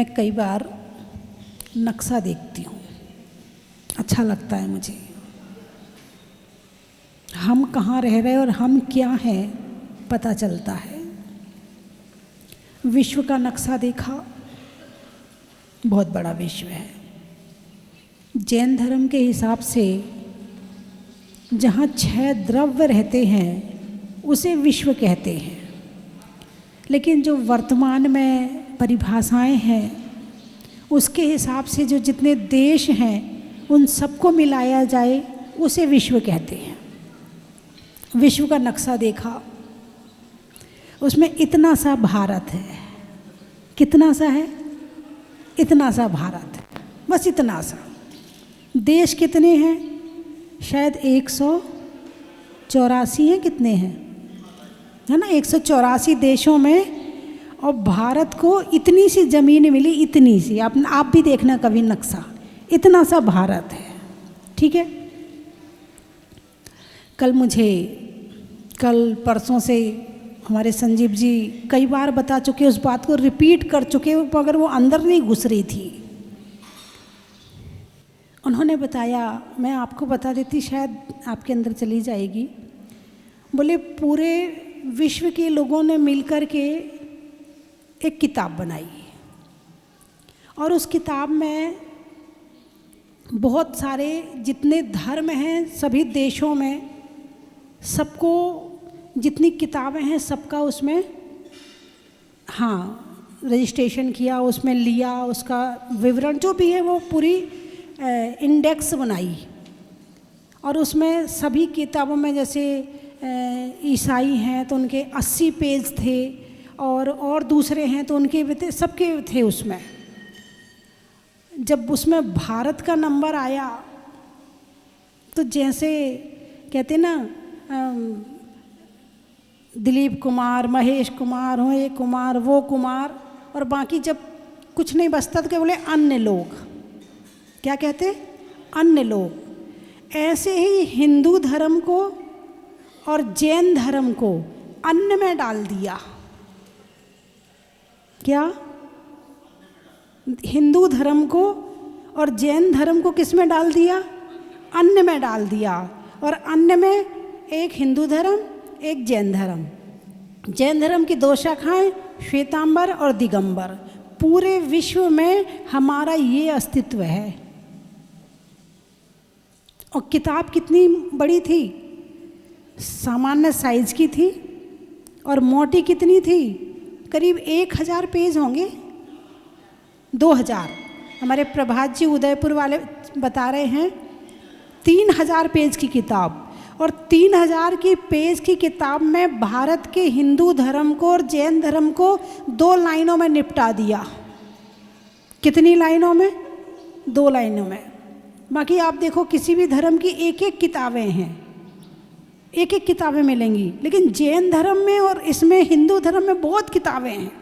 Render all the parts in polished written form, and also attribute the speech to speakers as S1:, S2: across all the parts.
S1: मैं कई बार नक्शा देखती हूँ, अच्छा लगता है मुझे। हम कहाँ रह रहे हैं और हम क्या हैं पता चलता है। विश्व का नक्शा देखा, बहुत बड़ा विश्व है। जैन धर्म के हिसाब से जहाँ 6 द्रव्य रहते हैं उसे विश्व कहते हैं, लेकिन जो वर्तमान में परिभाषाएं हैं उसके हिसाब से जो जितने देश हैं उन सबको मिलाया जाए उसे विश्व कहते हैं। विश्व का नक्शा देखा, उसमें इतना सा भारत है। कितना सा है? इतना सा भारत है, बस इतना सा। देश कितने हैं? शायद 184 हैं, कितने हैं, है ना? 184 देशों में, और भारत को इतनी सी ज़मीन मिली, इतनी सी। आप भी देखना कभी नक्शा, इतना सा भारत है, ठीक है। कल परसों से हमारे संजीव जी कई बार बता चुके, उस बात को रिपीट कर चुके, मगर वो अंदर नहीं घुस रही थी। उन्होंने बताया, मैं आपको बता देती शायद आपके अंदर चली जाएगी। बोले पूरे विश्व के लोगों ने मिलकर के एक किताब बनाई, और उस किताब में बहुत सारे जितने धर्म हैं सभी देशों में, सबको जितनी किताबें हैं सबका उसमें रजिस्ट्रेशन किया, उसमें लिया, उसका विवरण जो भी है वो पूरी इंडेक्स बनाई। और उसमें सभी किताबों में जैसे ईसाई हैं तो उनके 80 पेज थे, और दूसरे हैं तो उनके भी थे, सबके थे उसमें। जब उसमें भारत का नंबर आया तो जैसे कहते ना दिलीप कुमार, महेश कुमार हो, ये कुमार, वो कुमार, और बाकी जब कुछ नहीं बचता तो क्या बोले? अन्य लोग। क्या कहते? अन्य लोग। ऐसे ही हिंदू धर्म को और जैन धर्म को अन्य में डाल दिया। क्या? हिंदू धर्म को और जैन धर्म को किस में डाल दिया? अन्य में डाल दिया। और अन्य में एक हिंदू धर्म, एक जैन धर्म। जैन धर्म की 2 शाखाएं, श्वेतांबर और दिगंबर। पूरे विश्व में हमारा ये अस्तित्व है। और किताब कितनी बड़ी थी? सामान्य साइज की थी। और मोटी कितनी थी? करीब 1000 पेज होंगे, 2000। हमारे प्रभात जी उदयपुर वाले बता रहे हैं 3000 पेज की किताब। और 3000 की पेज की किताब में भारत के हिंदू धर्म को और जैन धर्म को 2 लाइनों में निपटा दिया। कितनी लाइनों में? 2 लाइनों में। बाकी आप देखो किसी भी धर्म की एक एक किताबें हैं, एक एक किताबें मिलेंगी, लेकिन जैन धर्म में और इसमें हिंदू धर्म में बहुत किताबें हैं।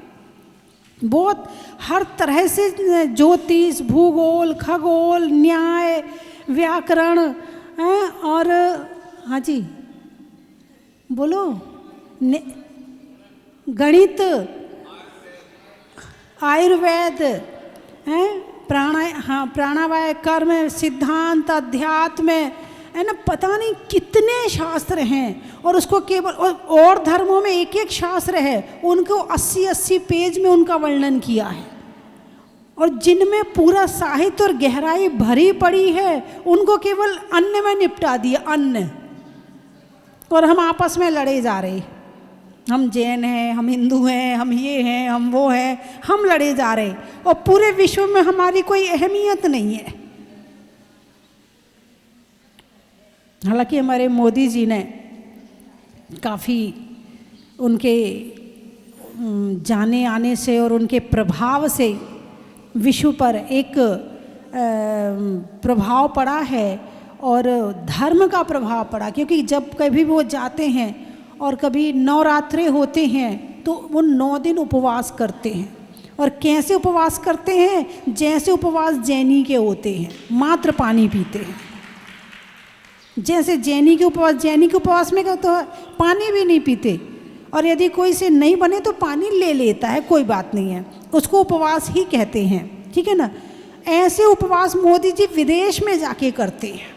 S1: बहुत हर तरह से, ज्योतिष, भूगोल, खगोल, न्याय, व्याकरण, और हाँ जी बोलो, गणित, आयुर्वेद, प्राणावाय, कर्म, सिद्धांत, अध्यात्म, है ना, पता नहीं कितने शास्त्र हैं। और उसको केवल, और धर्मों में एक एक शास्त्र है, उनको 80-80 पेज में उनका वर्णन किया है। और जिनमें पूरा साहित्य और गहराई भरी पड़ी है उनको केवल अन्य में निपटा दिया, अन्य। और हम आपस में लड़े जा रहे, हम जैन हैं, हम हिंदू हैं, हम ये हैं, हम वो हैं, हम लड़े जा रहे, और पूरे विश्व में हमारी कोई अहमियत नहीं है। हालांकि हमारे मोदी जी ने काफ़ी उनके जाने आने से और उनके प्रभाव से विश्व पर एक प्रभाव पड़ा है, और धर्म का प्रभाव पड़ा। क्योंकि जब कभी वो जाते हैं और कभी नवरात्रे होते हैं तो वो 9 दिन उपवास करते हैं। और कैसे उपवास करते हैं? जैसे उपवास जैनी के होते हैं, मात्र पानी पीते हैं। जैसे जैनी के उपवास में क्या होता है? पानी भी नहीं पीते। और यदि कोई से नहीं बने तो पानी ले लेता है, कोई बात नहीं है, उसको उपवास ही कहते हैं, ठीक है ना। ऐसे उपवास मोदी जी विदेश में जाके करते हैं।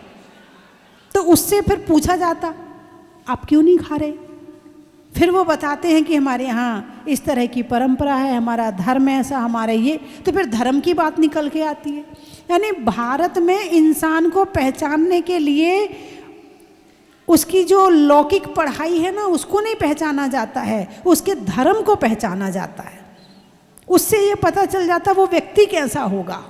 S1: तो उससे फिर पूछा जाता आप क्यों नहीं खा रहे, फिर वो बताते हैं कि हमारे यहाँ इस तरह की परंपरा है, हमारा धर्म ऐसा, हमारा ये, तो फिर धर्म की बात निकल के आती है। यानी भारत में इंसान को पहचानने के लिए उसकी जो लौकिक पढ़ाई है ना उसको नहीं पहचाना जाता है, उसके धर्म को पहचाना जाता है। उससे ये पता चल जाता है वो व्यक्ति कैसा होगा,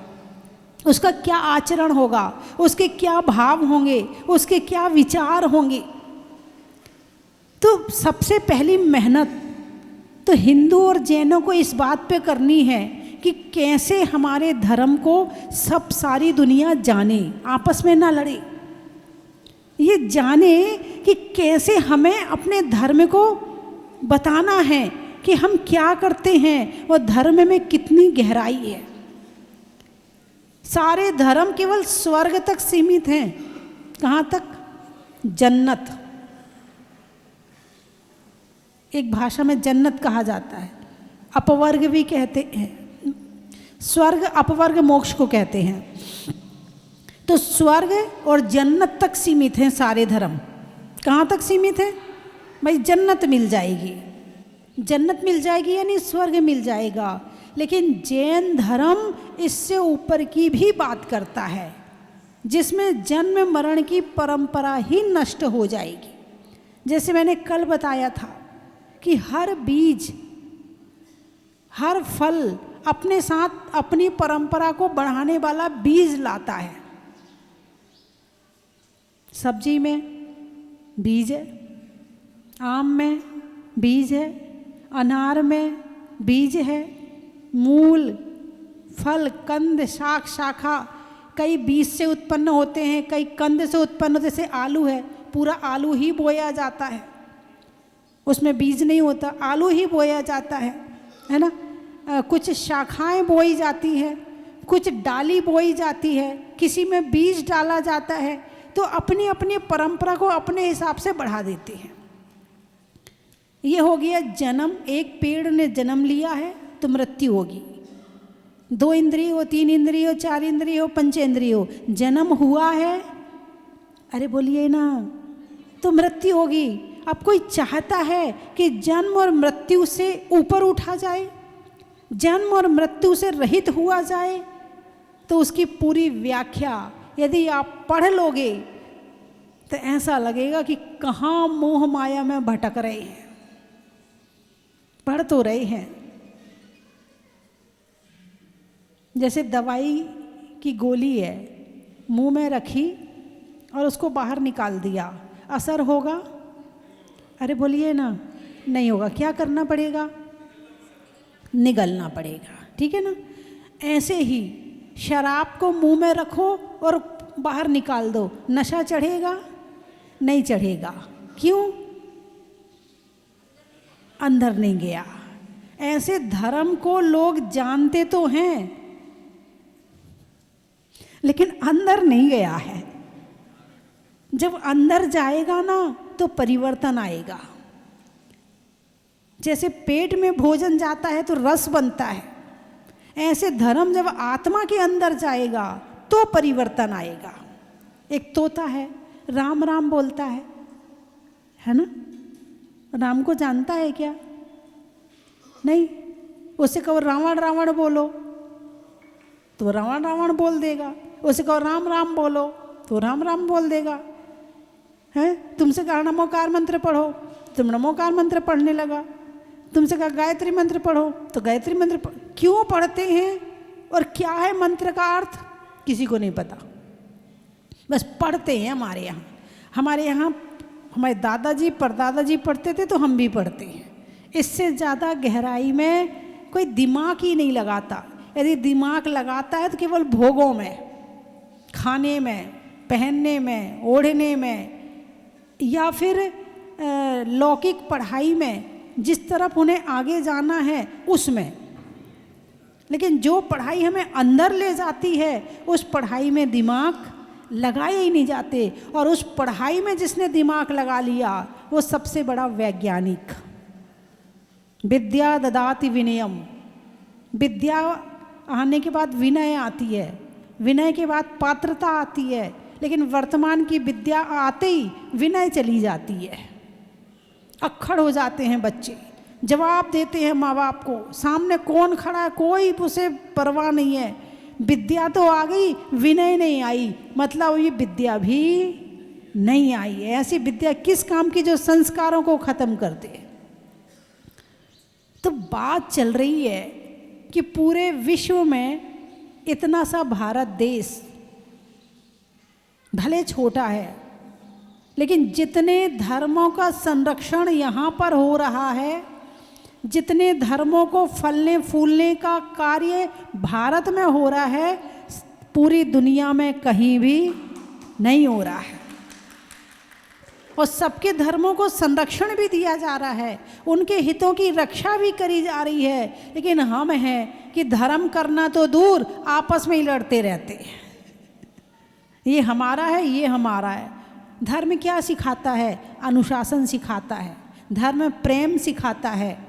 S1: उसका क्या आचरण होगा, उसके क्या भाव होंगे, उसके क्या विचार होंगे। तो सबसे पहली मेहनत तो हिंदू और जैनों को इस बात पे करनी है कि कैसे हमारे धर्म को सब सारी दुनिया जाने, आपस में ना लड़े, ये जाने कि कैसे हमें अपने धर्म को बताना है कि हम क्या करते हैं और धर्म में कितनी गहराई है। सारे धर्म केवल स्वर्ग तक सीमित हैं, कहाँ तक? जन्नत। एक भाषा में जन्नत कहा जाता है, अपवर्ग भी कहते हैं, स्वर्ग अपवर्ग मोक्ष को कहते हैं। तो स्वर्ग और जन्नत तक सीमित हैं सारे धर्म। कहाँ तक सीमित है भाई? जन्नत मिल जाएगी, जन्नत मिल जाएगी यानी स्वर्ग मिल जाएगा। लेकिन जैन धर्म इससे ऊपर की भी बात करता है, जिसमें जन्म मरण की परंपरा ही नष्ट हो जाएगी। जैसे मैंने कल बताया था कि हर बीज, हर फल अपने साथ अपनी परंपरा को बढ़ाने वाला बीज लाता है। सब्जी में बीज है, आम में बीज है, अनार में बीज है, मूल, फल, कंद, शाक, शाखा कई बीज से उत्पन्न होते हैं, कई कंद से उत्पन्न होते। जैसे आलू है, पूरा आलू ही बोया जाता है, उसमें बीज नहीं होता, आलू ही बोया जाता है ना। कुछ शाखाएं बोई जाती हैं, कुछ डाली बोई जाती है, किसी में बीज डाला जाता है। तो अपनी अपनी परंपरा को अपने हिसाब से बढ़ा देते हैं। ये हो गया जन्म। एक पेड़ ने जन्म लिया है तो मृत्यु होगी। 2 इंद्रिय हो, 3 इंद्रिय हो, 4 इंद्रिय हो, पंचेंद्रिय हो, जन्म हुआ है, अरे बोलिए ना, तो मृत्यु होगी। अब कोई चाहता है कि जन्म और मृत्यु से ऊपर उठा जाए, जन्म और मृत्यु से रहित हुआ जाए, तो उसकी पूरी व्याख्या यदि आप पढ़ लोगे तो ऐसा लगेगा कि कहाँ मोह माया में भटक रहे हैं। पढ़ तो रहे हैं, जैसे दवाई की गोली है, मुंह में रखी और उसको बाहर निकाल दिया, असर होगा? अरे बोलिए ना, नहीं होगा। क्या करना पड़ेगा? निगलना पड़ेगा, ठीक है ना। ऐसे ही शराब को मुंह में रखो और बाहर निकाल दो, नशा चढ़ेगा? नहीं चढ़ेगा। क्यों? अंदर नहीं गया। ऐसे धर्म को लोग जानते तो हैं लेकिन अंदर नहीं गया है। जब अंदर जाएगा ना तो परिवर्तन आएगा। जैसे पेट में भोजन जाता है तो रस बनता है, ऐसे धर्म जब आत्मा के अंदर जाएगा तो परिवर्तन आएगा। एक तोता है, राम राम बोलता है ना। राम को जानता है क्या? नहीं। उसे कहो रावण रावण बोलो तो रावण रावण बोल देगा, उसे कहो राम राम बोलो तो राम राम बोल देगा। है, तुमसे कहा नमोकार मंत्र पढ़ो, तुम नमोकार मंत्र पढ़ने लगा। तुमसे कहा गायत्री मंत्र पढ़ो तो गायत्री मंत्र क्यों पढ़ते हैं और क्या है मंत्र का अर्थ किसी को नहीं पता, बस पढ़ते हैं। हमारे यहाँ हमारे दादाजी परदादाजी पढ़ते थे तो हम भी पढ़ते हैं। इससे ज़्यादा गहराई में कोई दिमाग ही नहीं लगाता। यदि दिमाग लगाता है तो केवल भोगों में, खाने में, पहनने में, ओढ़ने में, या फिर लौकिक पढ़ाई में, जिस तरफ उन्हें आगे जाना है उसमें। लेकिन जो पढ़ाई हमें अंदर ले जाती है उस पढ़ाई में दिमाग लगाए ही नहीं जाते। और उस पढ़ाई में जिसने दिमाग लगा लिया वो सबसे बड़ा वैज्ञानिक, विद्या ददाति विनयम, विद्या आने के बाद विनय आती है, विनय के बाद पात्रता आती है, लेकिन वर्तमान की विद्या आते ही विनय चली जाती है। अक्खड़ हो जाते हैं बच्चे, जवाब देते हैं माँ बाप को, सामने कौन खड़ा है कोई उसे परवाह नहीं है। विद्या तो आ गई, विनय नहीं आई, मतलब ये विद्या भी नहीं आई है। ऐसी विद्या किस काम की जो संस्कारों को खत्म कर दे। तो बात चल रही है कि पूरे विश्व में इतना सा भारत देश भले छोटा है, लेकिन जितने धर्मों का संरक्षण यहाँ पर हो रहा है, जितने धर्मों को फलने फूलने का कार्य भारत में हो रहा है, पूरी दुनिया में कहीं भी नहीं हो रहा है। और सबके धर्मों को संरक्षण भी दिया जा रहा है, उनके हितों की रक्षा भी करी जा रही है। लेकिन हम हैं कि धर्म करना तो दूर, आपस में ही लड़ते रहते हैं। ये हमारा है, ये हमारा है। धर्म क्या सिखाता है? अनुशासन सिखाता है, धर्म प्रेम सिखाता है,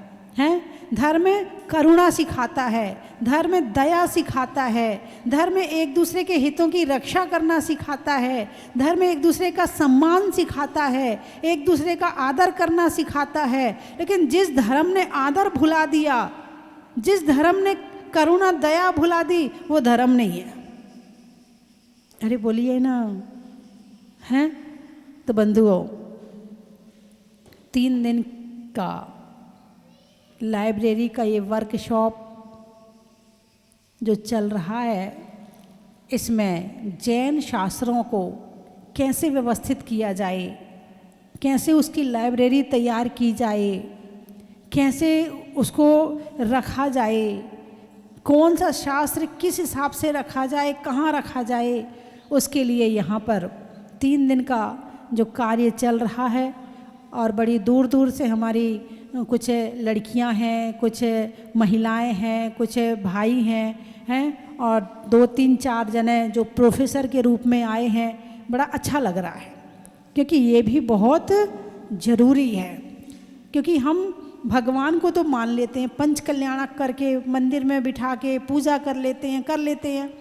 S1: धर्म करुणा सिखाता है, धर्म दया सिखाता है, धर्म एक दूसरे के हितों की रक्षा करना सिखाता है, धर्म एक दूसरे का सम्मान सिखाता है, एक दूसरे का आदर करना सिखाता है। लेकिन जिस धर्म ने आदर भुला दिया, जिस धर्म ने करुणा दया भुला दी, वो धर्म नहीं है। अरे बोलिए ना, हैं? तो बंधुओं, 3 दिन का लाइब्रेरी का ये वर्कशॉप जो चल रहा है, इसमें जैन शास्त्रों को कैसे व्यवस्थित किया जाए, कैसे उसकी लाइब्रेरी तैयार की जाए, कैसे उसको रखा जाए, कौन सा शास्त्र किस हिसाब से रखा जाए, कहाँ रखा जाए, उसके लिए यहाँ पर 3 दिन का जो कार्य चल रहा है। और बड़ी दूर दूर से हमारी कुछ लड़कियां हैं, कुछ महिलाएं हैं, कुछ भाई हैं और 2-3-4 जने जो प्रोफेसर के रूप में आए हैं। बड़ा अच्छा लग रहा है, क्योंकि ये भी बहुत ज़रूरी है। क्योंकि हम भगवान को तो मान लेते हैं, पंच कल्याणक करके मंदिर में बिठा के पूजा कर लेते हैं,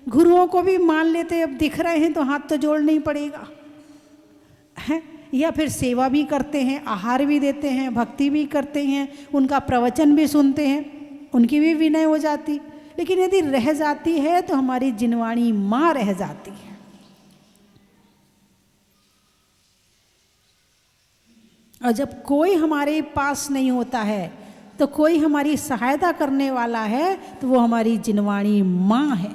S1: गुरुओं को भी मान लेते हैं। अब दिख रहे हैं तो हाथ तो जोड़ना ही पड़ेगा, है? या फिर सेवा भी करते हैं, आहार भी देते हैं, भक्ति भी करते हैं, उनका प्रवचन भी सुनते हैं, उनकी भी विनय हो जाती। लेकिन यदि रह जाती है तो हमारी जिनवाणी माँ रह जाती है। और जब कोई हमारे पास नहीं होता है, तो कोई हमारी सहायता करने वाला है, तो वो हमारी जिनवाणी माँ है।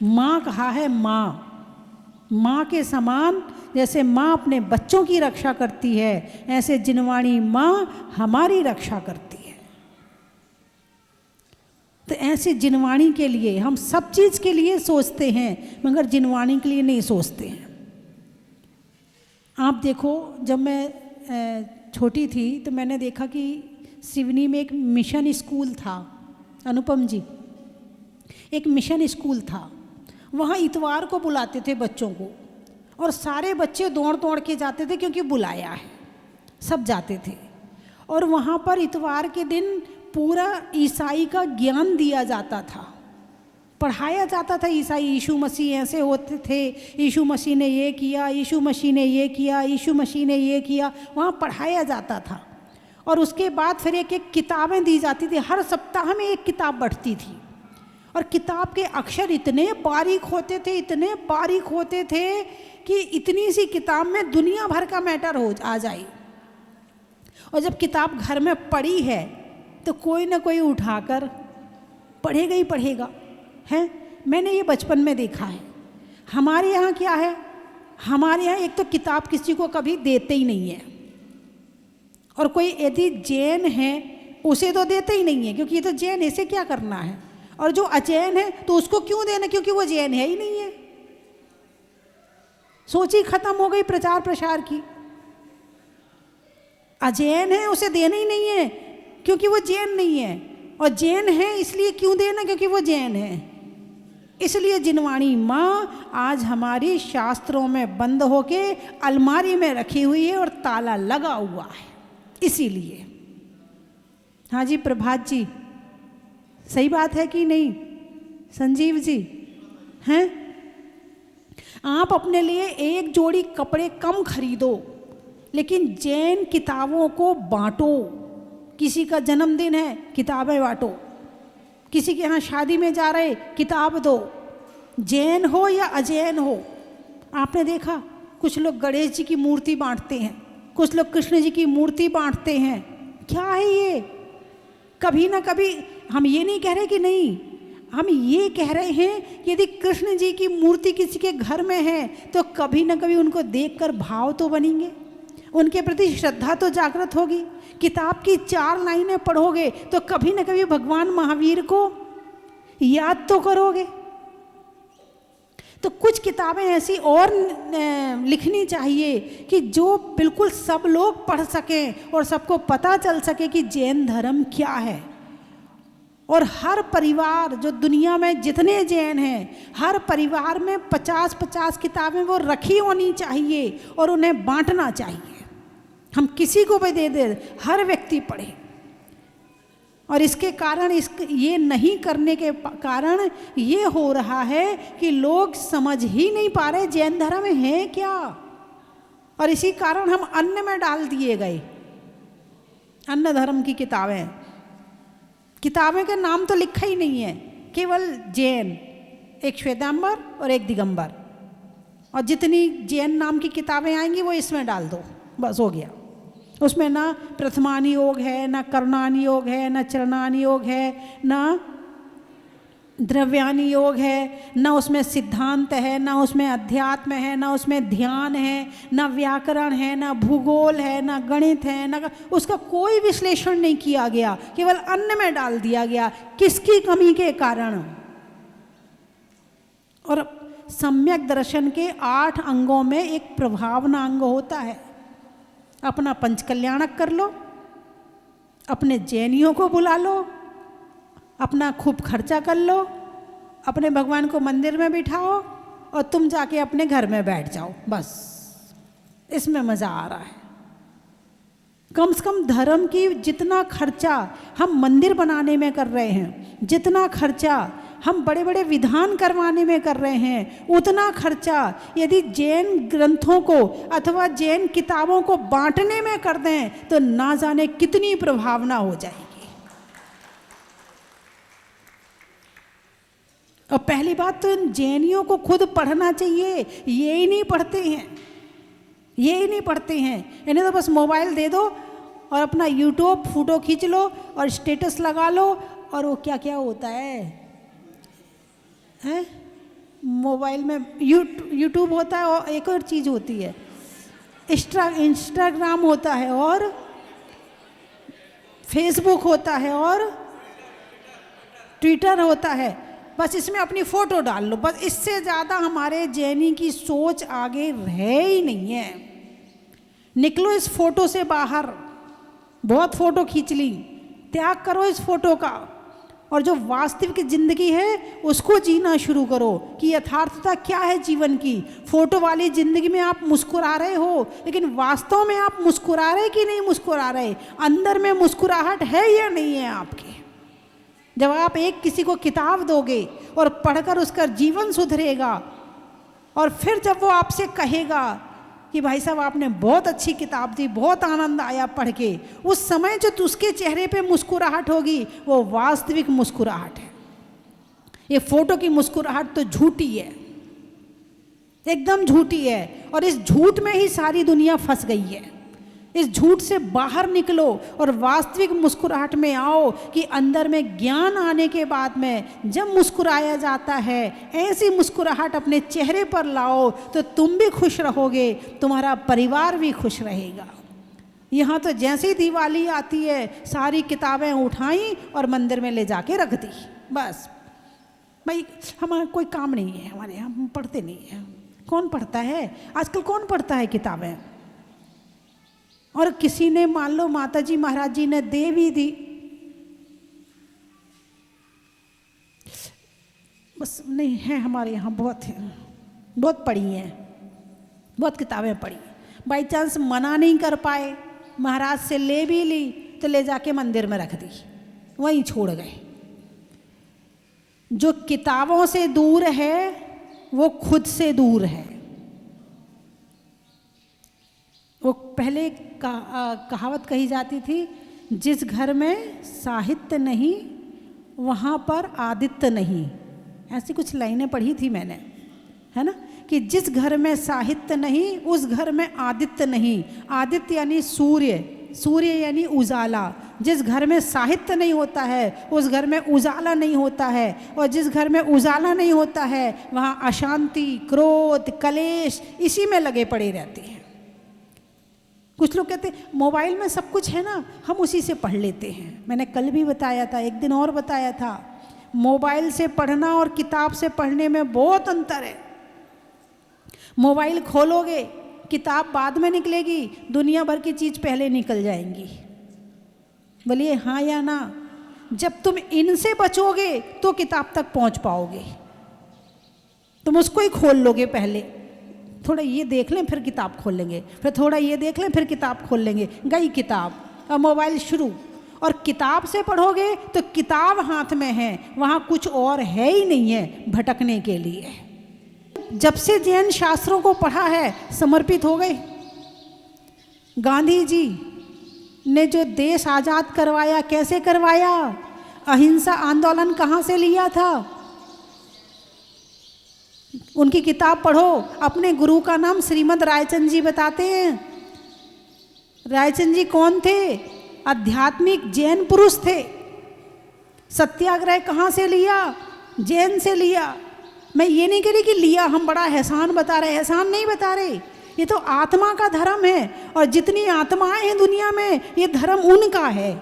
S1: माँ कहा है, माँ के समान जैसे माँ अपने बच्चों की रक्षा करती है, ऐसे जिनवाणी माँ हमारी रक्षा करती है। तो ऐसे जिनवाणी के लिए हम सब चीज़ के लिए सोचते हैं, मगर जिनवाणी के लिए नहीं सोचते हैं। आप देखो, जब मैं छोटी थी तो मैंने देखा कि सिवनी में एक मिशन स्कूल था। अनुपम जी, एक मिशन स्कूल था। वहाँ इतवार को बुलाते थे बच्चों को, और सारे बच्चे दौड़ के जाते थे, क्योंकि बुलाया है, सब जाते थे। और वहाँ पर इतवार के दिन पूरा ईसाई का ज्ञान दिया जाता था, पढ़ाया जाता था। ईसाई, यीशु मसीह ऐसे होते थे, यीशु मसीह ने ये किया, यीशु मसीह ने ये किया, यीशु मसीह ने ये किया, वहाँ पढ़ाया जाता था। और उसके बाद फिर एक एक किताबें दी जाती थी, हर सप्ताह में एक किताब बढ़ती थी। और किताब के अक्षर इतने बारीक होते थे, इतने बारीक होते थे कि इतनी सी किताब में दुनिया भर का मैटर आ जाए। और जब किताब घर में पड़ी है तो कोई ना कोई उठाकर पढ़ेगा ही पढ़ेगा, है? मैंने ये बचपन में देखा है। हमारे यहाँ क्या है, हमारे यहाँ एक तो किताब किसी को कभी देते ही नहीं है, और कोई यदि जैन है उसे तो देते ही नहीं है, क्योंकि ये तो जैन, इसे क्या करना है। और जो अजैन है तो उसको क्यों देना, क्योंकि वो जैन है ही नहीं है। सोच ही खत्म हो गई प्रचार प्रसार की। अजैन है उसे देना ही नहीं है, क्योंकि वो जैन नहीं है, और जैन है इसलिए क्यों देना, क्योंकि वो जैन है। इसलिए जिनवाणी माँ आज हमारी शास्त्रों में बंद होके अलमारी में रखी हुई है और ताला लगा हुआ है। इसीलिए। हाँ जी प्रभात जी, सही बात है कि नहीं? संजीव जी हैं, आप अपने लिए एक जोड़ी कपड़े कम खरीदो, लेकिन जैन किताबों को बांटो। किसी का जन्मदिन है, किताबें बांटो। किसी के यहाँ शादी में जा रहे, किताब दो। जैन हो या अजैन हो, आपने देखा कुछ लोग गणेश जी की मूर्ति बांटते हैं, कुछ लोग कृष्ण जी की मूर्ति बांटते हैं। क्या है ये? कभी ना कभी, हम ये नहीं कह रहे कि नहीं, हम ये कह रहे हैं कि यदि कृष्ण जी की मूर्ति किसी के घर में है तो कभी ना कभी उनको देखकर भाव तो बनेंगे, उनके प्रति श्रद्धा तो जागृत होगी। किताब की 4 लाइनें पढ़ोगे तो कभी ना कभी भगवान महावीर को याद तो करोगे। तो कुछ किताबें ऐसी और लिखनी चाहिए कि जो बिल्कुल सब लोग पढ़ सकें और सबको पता चल सके कि जैन धर्म क्या है। और हर परिवार, जो दुनिया में जितने जैन हैं, हर परिवार में 50-50 किताबें वो रखी होनी चाहिए और उन्हें बांटना चाहिए। हम किसी को भी दे दे, हर व्यक्ति पढ़े। और इसके कारण, ये नहीं करने के कारण ये हो रहा है कि लोग समझ ही नहीं पा रहे जैन धर्म है क्या। और इसी कारण हम अन्न में डाल दिए गए, अन्न धर्म की किताबें। किताबें का नाम तो लिखा ही नहीं है, केवल जैन, एक श्वेतांबर और एक दिगंबर। और जितनी जैन नाम की किताबें आएंगी वो इसमें डाल दो, बस हो गया। उसमें ना प्रथमानि योग है, ना करणानि योग है, ना चरणानि योग है, ना द्रव्यानि योग है, ना उसमें सिद्धांत है, ना उसमें अध्यात्म है, ना उसमें ध्यान है, ना व्याकरण है, ना भूगोल है, ना गणित है, ना उसका कोई विश्लेषण नहीं किया गया, केवल अन्न में डाल दिया गया। किसकी कमी के कारण? और सम्यक दर्शन के 8 अंगों में एक प्रभावना अंग होता है। अपना पंचकल्याणक कर लो, अपने जैनियों को बुला लो, अपना खूब खर्चा कर लो, अपने भगवान को मंदिर में बिठाओ और तुम जाके अपने घर में बैठ जाओ, बस इसमें मज़ा आ रहा है। कम से कम धर्म की जितना खर्चा हम मंदिर बनाने में कर रहे हैं, जितना खर्चा हम बड़े बड़े विधान करवाने में कर रहे हैं, उतना खर्चा यदि जैन ग्रंथों को अथवा जैन किताबों को बांटने में कर दें तो ना जाने कितनी प्रभावना हो जाएगी। और पहली बात तो इन जैनियों को खुद पढ़ना चाहिए, ये ही नहीं पढ़ते हैं, ये ही नहीं पढ़ते हैं। इन्हें तो बस मोबाइल दे दो और अपना यूट्यूब फोटो खींच लो और स्टेटस लगा लो, और वो क्या क्या होता है मोबाइल में यूट्यूब होता है और एक और चीज़ होती है इंस्टाग्राम होता है और फेसबुक होता है और ट्विटर होता है। बस इसमें अपनी फ़ोटो डाल लो, बस इससे ज़्यादा हमारे जैनी की सोच आगे रह ही नहीं है। निकलो इस फोटो से बाहर, बहुत फ़ोटो खींच ली, त्याग करो इस फोटो का और जो वास्तविक ज़िंदगी है उसको जीना शुरू करो कि यथार्थता क्या है जीवन की। फोटो वाली ज़िंदगी में आप मुस्कुरा रहे हो, लेकिन वास्तव में आप मुस्कुरा रहे कि नहीं मुस्कुरा रहे? अंदर में मुस्कुराहट है या नहीं है आपके? जब आप एक किसी को किताब दोगे और पढ़कर उसका जीवन सुधरेगा, और फिर जब वो आपसे कहेगा कि भाई साहब आपने बहुत अच्छी किताब दी, बहुत आनंद आया पढ़ के, उस समय जो उसके चेहरे पे मुस्कुराहट होगी वो वास्तविक मुस्कुराहट है। ये फोटो की मुस्कुराहट तो झूठी है, एकदम झूठी है। और इस झूठ में ही सारी दुनिया फंस गई है। इस झूठ से बाहर निकलो और वास्तविक मुस्कुराहट में आओ कि अंदर में ज्ञान आने के बाद में जब मुस्कुराया जाता है, ऐसी मुस्कुराहट अपने चेहरे पर लाओ तो तुम भी खुश रहोगे, तुम्हारा परिवार भी खुश रहेगा। यहाँ तो जैसे ही दिवाली आती है सारी किताबें उठाई और मंदिर में ले जाके रख दी, बस भाई हमारा कोई काम नहीं है, हमारे यहाँ हम पढ़ते नहीं हैं। कौन पढ़ता है आजकल? कौन पढ़ता है किताबें? और किसी ने मान लो माता जी महाराज जी ने दे भी दी, बस नहीं है हमारे यहाँ, बहुत पढ़ी हैं, बहुत किताबें पढ़ी, बाई चांस मना नहीं कर पाए महाराज से ले भी ली तो ले जाके मंदिर में रख दी, वहीं छोड़ गए। जो किताबों से दूर है वो खुद से दूर है। वो पहले कहावत कही जाती थी, जिस घर में साहित्य नहीं वहाँ पर आदित्य नहीं। ऐसी कुछ लाइनें पढ़ी थी मैंने, है ना, कि जिस घर में साहित्य नहीं उस घर में आदित्य नहीं। आदित्य यानी सूर्य, सूर्य यानी उजाला। जिस घर में साहित्य नहीं होता है उस घर में उजाला नहीं होता है, और जिस घर में उजाला नहीं होता है वहाँ अशांति, क्रोध, कलेश इसी में लगे पड़े रहते हैं। कुछ लोग कहते हैं मोबाइल में सब कुछ है ना, हम उसी से पढ़ लेते हैं। मैंने कल भी बताया था, एक दिन और बताया था, मोबाइल से पढ़ना और किताब से पढ़ने में बहुत अंतर है। मोबाइल खोलोगे, किताब बाद में निकलेगी, दुनिया भर की चीज़ पहले निकल जाएंगी। बोलिए हाँ या ना? जब तुम इनसे बचोगे तो किताब तक पहुंच पाओगे। तुम उसको ही खोल लोगे, पहले थोड़ा ये देख लें फिर किताब खोल लेंगे, फिर थोड़ा ये देख लें फिर किताब खोल लेंगे, गई किताब, अब मोबाइल शुरू। और किताब से पढ़ोगे तो किताब हाथ में है, वहाँ कुछ और है ही नहीं है भटकने के लिए। जब से जैन शास्त्रों को पढ़ा है समर्पित हो गए। गांधी जी ने जो देश आज़ाद करवाया, कैसे करवाया? अहिंसा आंदोलन कहाँ से लिया था? उनकी किताब पढ़ो। अपने गुरु का नाम श्रीमद् रायचंद जी बताते हैं। रायचंद जी कौन थे? आध्यात्मिक जैन पुरुष थे। सत्याग्रह कहाँ से लिया? जैन से लिया। मैं ये नहीं कह रही कि लिया हम बड़ा एहसान बता रहे, एहसान नहीं बता रहे, ये तो आत्मा का धर्म है। और जितनी आत्माएं हैं दुनिया में, ये धर्म उनका है।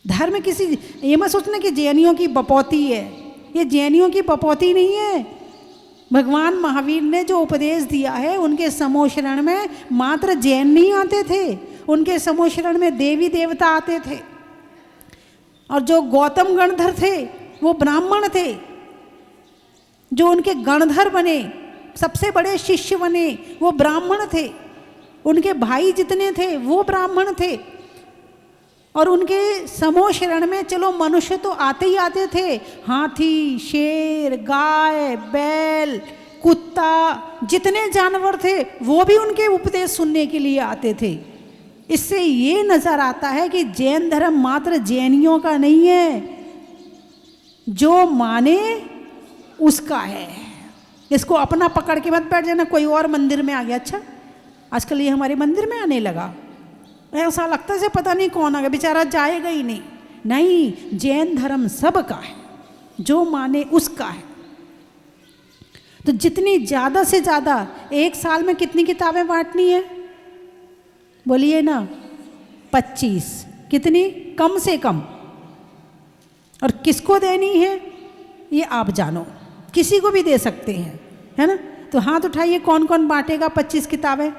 S1: धर्म किसी, ये मत सोचना कि जैनियों की बपौती है, ये जैनियों की बपौती नहीं है। भगवान महावीर ने जो उपदेश दिया है, उनके समोशरण में मात्र जैन नहीं आते थे, उनके समोशरण में देवी देवता आते थे। और जो गौतम गणधर थे वो ब्राह्मण थे। जो उनके गणधर बने, सबसे बड़े शिष्य बने, वो ब्राह्मण थे। उनके भाई जितने थे वो ब्राह्मण थे। और उनके समोशरण में चलो मनुष्य तो आते ही आते थे, हाथी, शेर, गाय, बैल, कुत्ता, जितने जानवर थे वो भी उनके उपदेश सुनने के लिए आते थे। इससे ये नजर आता है कि जैन धर्म मात्र जैनियों का नहीं है, जो माने उसका है। इसको अपना पकड़ के मत बैठ जाना, कोई और मंदिर में आ गया, अच्छा आजकल ये हमारे मंदिर में आने लगा, ऐसा लगता है पता नहीं कौन आ गया, बेचारा जाएगा ही नहीं। नहीं, जैन धर्म सबका है, जो माने उसका है। तो जितनी ज़्यादा से ज़्यादा, एक साल में कितनी किताबें बांटनी है? बोलिए ना, 25। कितनी? कम से कम। और किसको देनी है ये आप जानो, किसी को भी दे सकते हैं, है ना। तो हाथ उठाइए, कौन कौन बांटेगा 25 किताबें?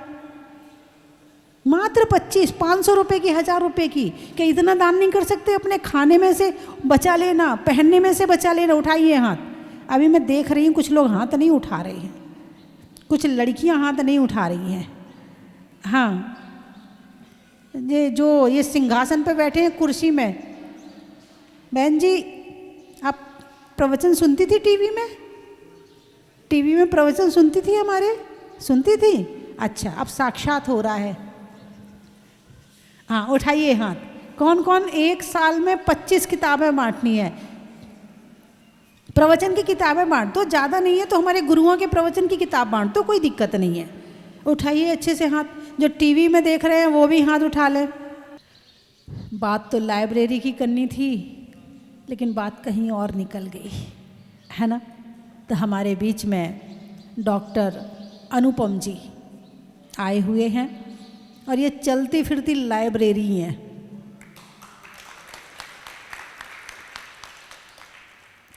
S1: मात्र 25, 500 रुपये की, 1000 रुपये की। क्या इतना दान नहीं कर सकते? अपने खाने में से बचा लेना, पहनने में से बचा लेना। उठाइए हाथ। अभी मैं देख रही हूँ कुछ लोग हाथ नहीं उठा रहे हैं, कुछ लड़कियाँ हाथ नहीं उठा रही हैं। हाँ, ये जो ये सिंहासन पे बैठे हैं कुर्सी में, बहन जी आप प्रवचन सुनती थी टीवी में? टीवी में प्रवचन सुनती थी हमारे? सुनती थी? अच्छा, अब साक्षात हो रहा है। हाँ, उठाइए हाथ। कौन कौन एक साल में 25 किताबें बांटनी है? प्रवचन की किताबें बांट दो, ज़्यादा नहीं है तो हमारे गुरुओं के प्रवचन की किताब बांट दो, कोई दिक्कत नहीं है। उठाइए अच्छे से हाथ। जो टीवी में देख रहे हैं वो भी हाथ उठा लें। बात तो लाइब्रेरी की करनी थी, लेकिन बात कहीं और निकल गई, है ना। तो हमारे बीच में डॉक्टर अनुपम जी आए हुए हैं, और ये चलती फिरती लाइब्रेरी हैं।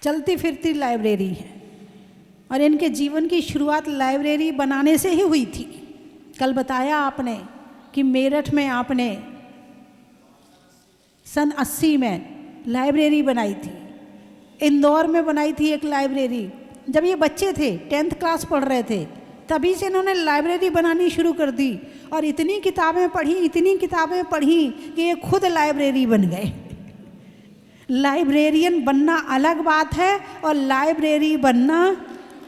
S1: चलती फिरती लाइब्रेरी है, और इनके जीवन की शुरुआत लाइब्रेरी बनाने से ही हुई थी। कल बताया आपने कि मेरठ में आपने सन 80 में लाइब्रेरी बनाई थी, इंदौर में बनाई थी एक लाइब्रेरी। जब ये बच्चे थे, 10th क्लास पढ़ रहे थे, तभी से इन्होंने लाइब्रेरी बनानी शुरू कर दी और इतनी किताबें पढ़ी कि ये खुद लाइब्रेरी बन गए। लाइब्रेरियन बनना अलग बात है और लाइब्रेरी बनना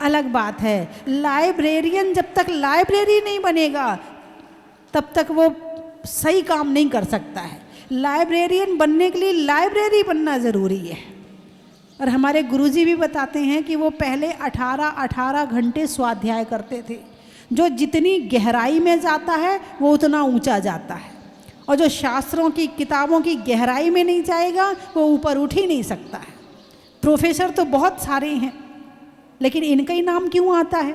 S1: अलग बात है। लाइब्रेरियन जब तक लाइब्रेरी नहीं बनेगा तब तक वो सही काम नहीं कर सकता है। लाइब्रेरियन बनने के लिए लाइब्रेरी बनना ज़रूरी है। और हमारे गुरुजी भी बताते हैं कि वो पहले 18 घंटे स्वाध्याय करते थे। जो जितनी गहराई में जाता है वो उतना ऊंचा जाता है, और जो शास्त्रों की किताबों की गहराई में नहीं जाएगा वो ऊपर उठ ही नहीं सकता है। प्रोफेसर तो बहुत सारे हैं, लेकिन इनका ही नाम क्यों आता है?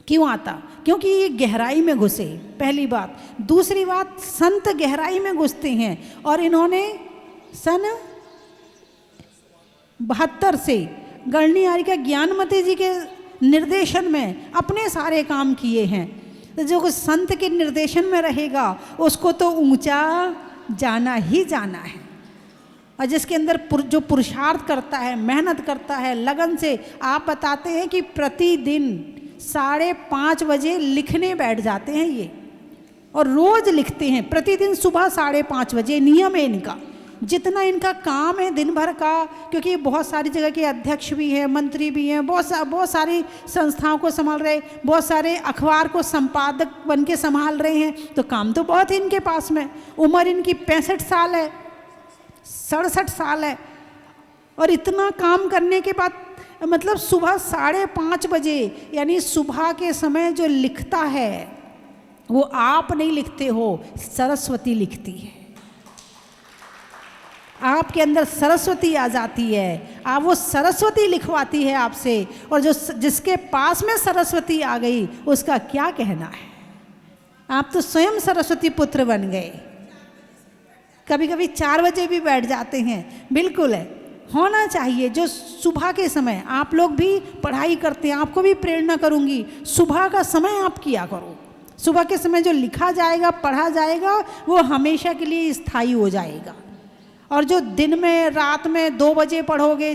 S1: क्यों आता? क्योंकि ये गहराई में घुसे, पहली बात। दूसरी बात, संत गहराई में घुसते हैं, और इन्होंने सन 72 से गणनीयारिका ज्ञानमती जी के निर्देशन में अपने सारे काम किए हैं। तो जो संत के निर्देशन में रहेगा उसको तो ऊंचा जाना ही जाना है। और जिसके अंदर जो पुरुषार्थ करता है, मेहनत करता है लगन से, आप बताते हैं कि प्रतिदिन 5:30 बजे लिखने बैठ जाते हैं ये, और रोज लिखते हैं प्रतिदिन सुबह 5:30 बजे। नियम है इनका, जितना काम है दिन भर का, क्योंकि बहुत सारी जगह के अध्यक्ष भी हैं, मंत्री भी हैं, बहुत सारी संस्थाओं को संभाल रहे, बहुत सारे अखबार को संपादक बन के संभाल रहे हैं, तो काम तो बहुत है इनके पास में। उम्र इनकी 65 साल है, 67 साल है, और इतना काम करने के बाद मतलब सुबह 5:30 बजे, यानी सुबह के समय जो लिखता है वो आप नहीं लिखते हो, सरस्वती लिखती है। आपके अंदर सरस्वती आ जाती है, आप वो सरस्वती लिखवाती है आपसे, और जिसके पास में सरस्वती आ गई उसका क्या कहना है। आप तो स्वयं सरस्वती पुत्र बन गए। कभी कभी 4 बजे भी बैठ जाते हैं, बिल्कुल है, होना चाहिए। जो सुबह के समय आप लोग भी पढ़ाई करते हैं, आपको भी प्रेरणा करूंगी, सुबह का समय आप किया करो। सुबह के समय जो लिखा जाएगा, पढ़ा जाएगा, वो हमेशा के लिए स्थायी हो जाएगा। और जो दिन में, रात में 2 बजे पढ़ोगे,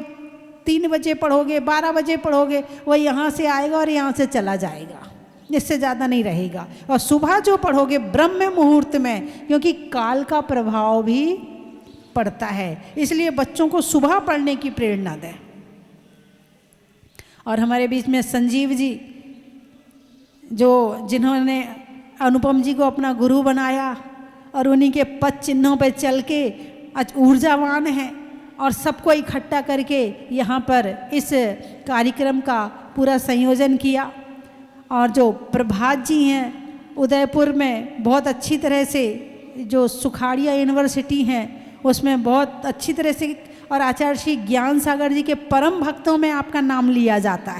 S1: 3 बजे पढ़ोगे, 12 बजे पढ़ोगे, वो यहाँ से आएगा और यहाँ से चला जाएगा, इससे ज़्यादा नहीं रहेगा। और सुबह जो पढ़ोगे ब्रह्म मुहूर्त में, क्योंकि काल का प्रभाव भी पड़ता है, इसलिए बच्चों को सुबह पढ़ने की प्रेरणा दें। और हमारे बीच में संजीव जी, जिन्होंने अनुपम जी को अपना गुरु बनाया और उन्हीं के पद चिन्हों पर चल के ऊर्जावान हैं, और सबको इकट्ठा करके यहाँ पर इस कार्यक्रम का पूरा संयोजन किया। और जो प्रभात जी हैं उदयपुर में, बहुत अच्छी तरह से, जो सुखाड़िया यूनिवर्सिटी हैं उसमें बहुत अच्छी तरह से, और आचार्य श्री ज्ञान सागर जी के परम भक्तों में आपका नाम लिया जाता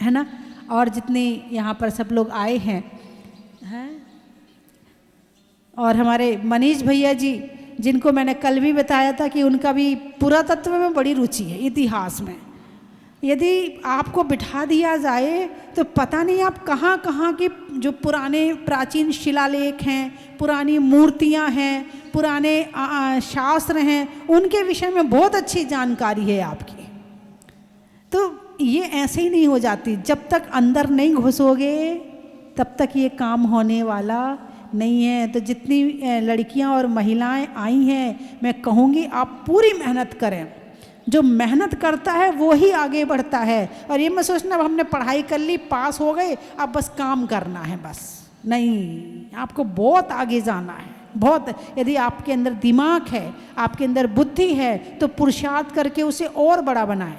S1: है ना। और जितने यहाँ पर सब लोग आए हैं, और हमारे मनीष भैया जी, जिनको मैंने कल भी बताया था कि उनका भी पुरातत्व में बड़ी रुचि है, इतिहास में। यदि आपको बिठा दिया जाए तो पता नहीं आप कहाँ कहाँ के जो पुराने प्राचीन शिलालेख हैं, पुरानी मूर्तियाँ हैं, पुराने शास्त्र हैं, उनके विषय में बहुत अच्छी जानकारी है आपकी। तो ये ऐसे ही नहीं हो जाती, जब तक अंदर नहीं घुसोगे तब तक ये काम होने वाला नहीं है। तो जितनी लड़कियां और महिलाएं आई हैं, मैं कहूँगी आप पूरी मेहनत करें। जो मेहनत करता है वो ही आगे बढ़ता है। और ये मत सोचना अब हमने पढ़ाई कर ली, पास हो गए, अब बस काम करना है, बस नहीं, आपको बहुत आगे जाना है, बहुत। यदि आपके अंदर दिमाग है, आपके अंदर बुद्धि है, तो पुरुषार्थ करके उसे और बड़ा बनाए।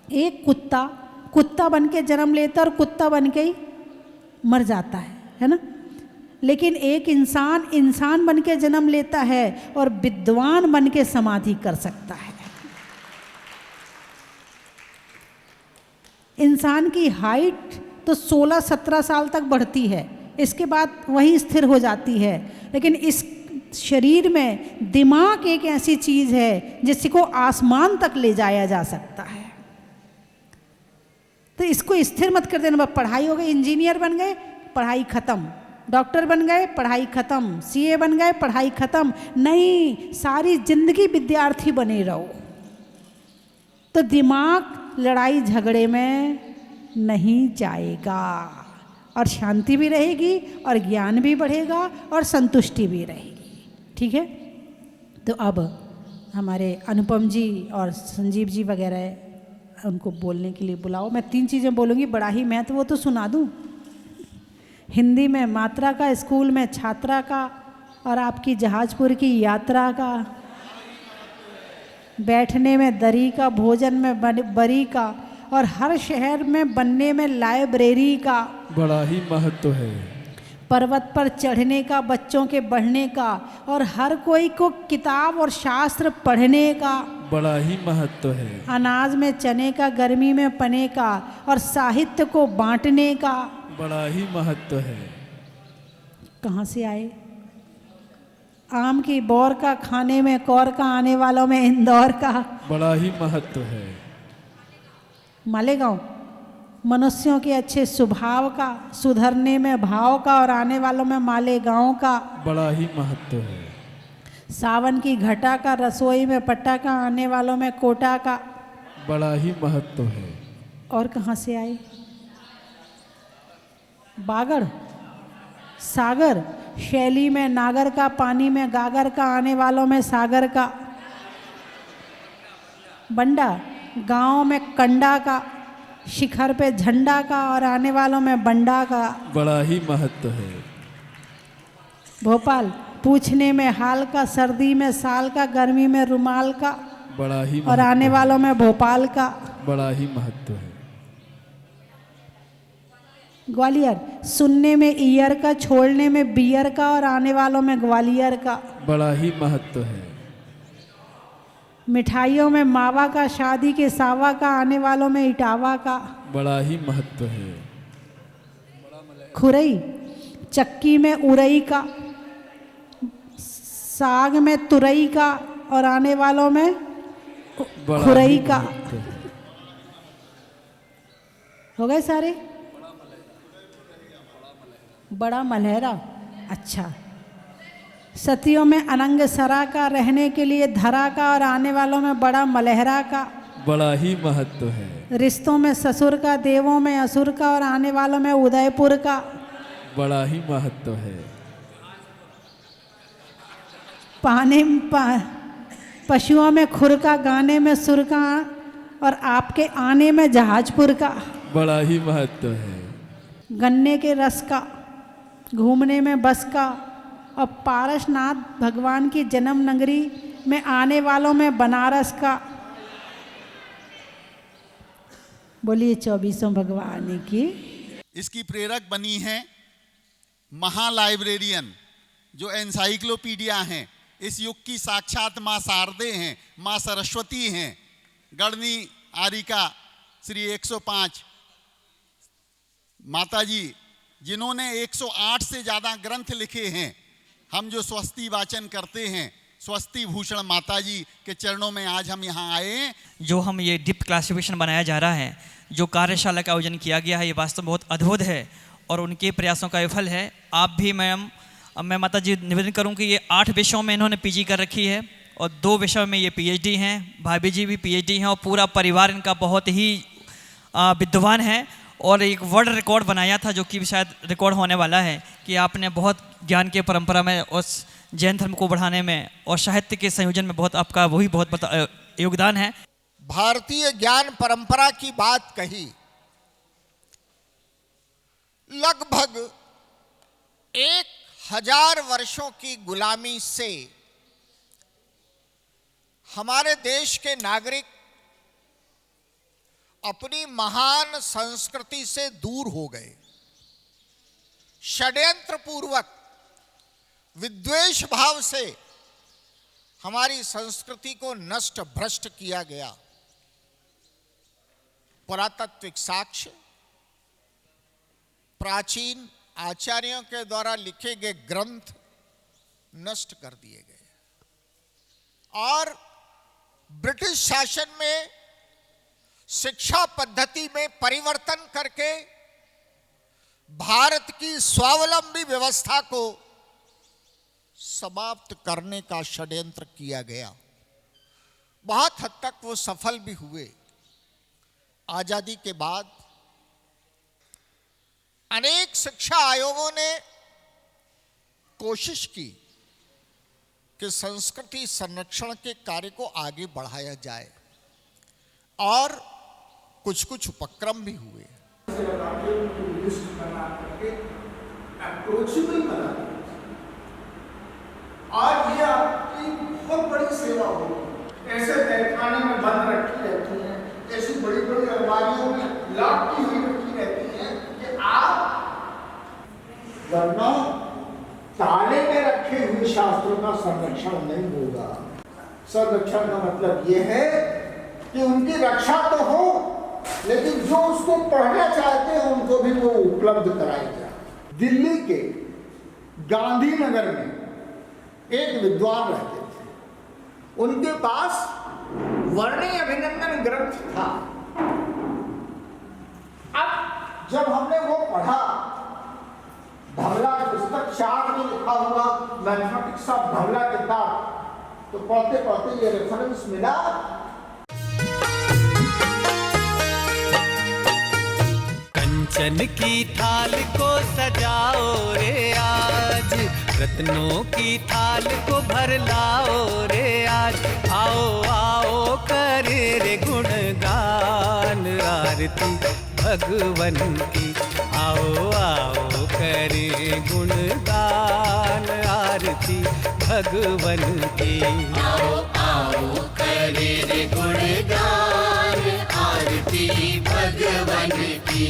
S1: एक कुत्ता बन के जन्म लेता और कुत्ता बन के ही मर जाता है ना। लेकिन एक इंसान बन के जन्म लेता है और विद्वान बन के समाधि कर सकता है। इंसान की हाइट तो 16-17 साल तक बढ़ती है, इसके बाद वहीं स्थिर हो जाती है। लेकिन इस शरीर में दिमाग एक ऐसी चीज़ है जिसको आसमान तक ले जाया जा सकता है। तो इसको स्थिर मत कर देना। पढ़ाई हो गई, इंजीनियर बन गए, पढ़ाई खत्म, डॉक्टर बन गए, पढ़ाई खत्म, सीए बन गए, पढ़ाई खत्म। नहीं, सारी जिंदगी विद्यार्थी बने रहो। तो दिमाग लड़ाई झगड़े में नहीं जाएगा, और शांति भी रहेगी और ज्ञान भी बढ़ेगा और संतुष्टि भी रहेगी। ठीक है, तो अब हमारे अनुपम जी और संजीव जी वगैरह उनको बोलने के लिए बुलाओ। मैं 3 चीज़ें बोलूँगी, बड़ा ही मैं तो वो तो सुना दूँ। हिंदी में मात्रा का, स्कूल में छात्रा का, और आपकी जहाजपुर की यात्रा का, बैठने में दरी का, भोजन में बरी का, और हर शहर में बनने में लाइब्रेरी का।
S2: बड़ा ही महत्व है।
S1: पर्वत पर चढ़ने का, बच्चों के बढ़ने का, और हर कोई को किताब और शास्त्र पढ़ने का।
S2: बड़ा ही महत्व है।
S1: अनाज में चने का, गर्मी में पने का, और साहित्य को बांटने का।
S2: बड़ा ही महत्व है।
S1: कहाँ से आए? आम की बौर का, खाने में कौर का, आने वालों में इंदौर का।
S2: बड़ा ही महत्व है।
S1: मालेगांव मनुष्यों के अच्छे स्वभाव का, सुधरने में भाव का, और आने वालों में मालेगांव का।
S2: बड़ा ही महत्व है।
S1: सावन की घटा का, रसोई में पट्टा का, आने वालों में कोटा का।
S2: बड़ा ही महत्व है।
S1: और कहाँ से आए? बागड़, सागर, शैली में नागर का, पानी में गागर का, आने वालों में सागर का। बंडा, गांव में कंडा का, शिखर पे झंडा का, और आने वालों में बंडा का।
S2: बड़ा ही महत्व है।
S1: भोपाल, पूछने में हाल का, सर्दी में साल का, गर्मी में रुमाल का,
S2: बड़ा ही
S1: और आने वालों में भोपाल का।
S2: बड़ा ही महत्व है।
S1: ग्वालियर, सुनने में ईयर का, छोड़ने में बियर का, और आने वालों में ग्वालियर का।
S2: बड़ा ही महत्व है।
S1: मिठाइयों में मावा का, शादी के सावा का, आने वालों में इटावा का।
S2: बड़ा ही महत्व है।
S1: खुरई, चक्की में उरई का, साग में तुरई का, और आने वालों में खुरई का। हो गए सारे? बड़ा मलहरा, अच्छा। सतियों में अनंग सरा का, रहने के लिए धरा का, और आने वालों में बड़ा मलहरा का।
S2: बड़ा ही महत्व है।
S1: रिश्तों में ससुर का, देवों में असुर का, और आने वालों में उदयपुर का।
S2: बड़ा ही महत्व है।
S1: पशुओं में खुर का, गाने में सुर का, और आपके आने में जहाजपुर का।
S2: बड़ा ही महत्व है।
S1: गन्ने के रस का, घूमने में बस का, और पारसनाथ भगवान की जन्म नगरी में आने वालों में बनारस का। बोलिए 24 भगवान की।
S3: इसकी प्रेरक बनी है महालाइब्रेरियन, जो एनसाइक्लोपीडिया हैं। इस युग की साक्षात माँ शारदे हैं, माँ सरस्वती हैं। गढ़नी आरिका श्री 105 माता जी, जिन्होंने 108 से ज़्यादा ग्रंथ लिखे हैं। हम जो स्वस्ति वाचन करते हैं, स्वस्ति भूषण माता जी के चरणों में आज हम यहाँ आए हैं।
S4: जो हम ये डिप क्लासिफिकेशन बनाया जा रहा है, जो कार्यशाला का आयोजन किया गया है, ये वास्तव में बहुत अद्भुत है और उनके प्रयासों का विफल है। आप भी मैं माता जी निवेदन करूँ कि ये 8 विषयों में इन्होंने पीजी कर रखी है और 2 विषयों में ये पीएचडी हैं। भाभी जी भी पीएचडी हैं और पूरा परिवार इनका बहुत ही विद्वान है। और एक वर्ल्ड रिकॉर्ड बनाया था, जो कि शायद रिकॉर्ड होने वाला है, कि आपने बहुत ज्ञान के परंपरा में उस जैन धर्म को बढ़ाने में और साहित्य के संयोजन में बहुत आपका वही बहुत बड़ा योगदान है।
S5: भारतीय ज्ञान परंपरा की बात कही। लगभग 1000 वर्षों की गुलामी से हमारे देश के नागरिक अपनी महान संस्कृति से दूर हो गए। षड्यंत्र पूर्वक विद्वेष भाव से हमारी संस्कृति को नष्ट भ्रष्ट किया गया। पुरातात्विक साक्ष्य, प्राचीन आचार्यों के द्वारा लिखे गए ग्रंथ नष्ट कर दिए गए और ब्रिटिश शासन में शिक्षा पद्धति में परिवर्तन करके भारत की स्वावलंबी व्यवस्था को समाप्त करने का षड्यंत्र किया गया। बहुत हद तक वो सफल भी हुए। आजादी के बाद अनेक शिक्षा आयोगों ने कोशिश की कि संस्कृति संरक्षण के कार्य को आगे बढ़ाया जाए और कुछ कुछ उपक्रम भी हुए।
S6: अप्रोचेबल बना, आज ये आपकी बहुत बड़ी सेवा होगी। ऐसे तहखाने में बंद रखी रहती हैं, ऐसी बड़ी बड़ी अलमारियों में लॉक की हुई रखी रहती हैं कि आप, वरना ताले में रखे हुए शास्त्रों का संरक्षण नहीं होगा। संरक्षण का मतलब ये है कि उनकी रक्षा तो हो, लेकिन जो उसको पढ़ना चाहते हैं उनको भी वो उपलब्ध कराई जाए। दिल्ली के गांधीनगर में एक विद्वान रहते थे, उनके पास वर्णी अभिनंदन ग्रंथ था। अब जब हमने वो पढ़ा, धवला पुस्तक 4 में लिखा हुआ मैथमेटिक्स ऑफ धवला किताब, तो पढ़ते पढ़ते ये रेफरेंस मिला।
S7: कंचन की थाल को सजाओ रे आज, रत्नों की थाल को भर लाओ रे आज। आओ आओ करे रे गुणगान आरती भगवन की। आओ आओ करे गुणगान आरती भगवन की। आओ आओ करे रे गुणगान आरती भगवन की।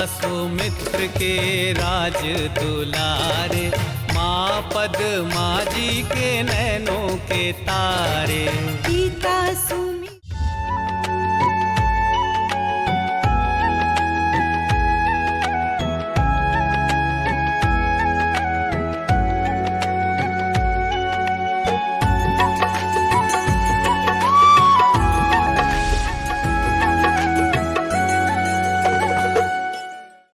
S7: सुमित्र के राज दुलारे, माँ पद्मा जी के नैनों के तारे।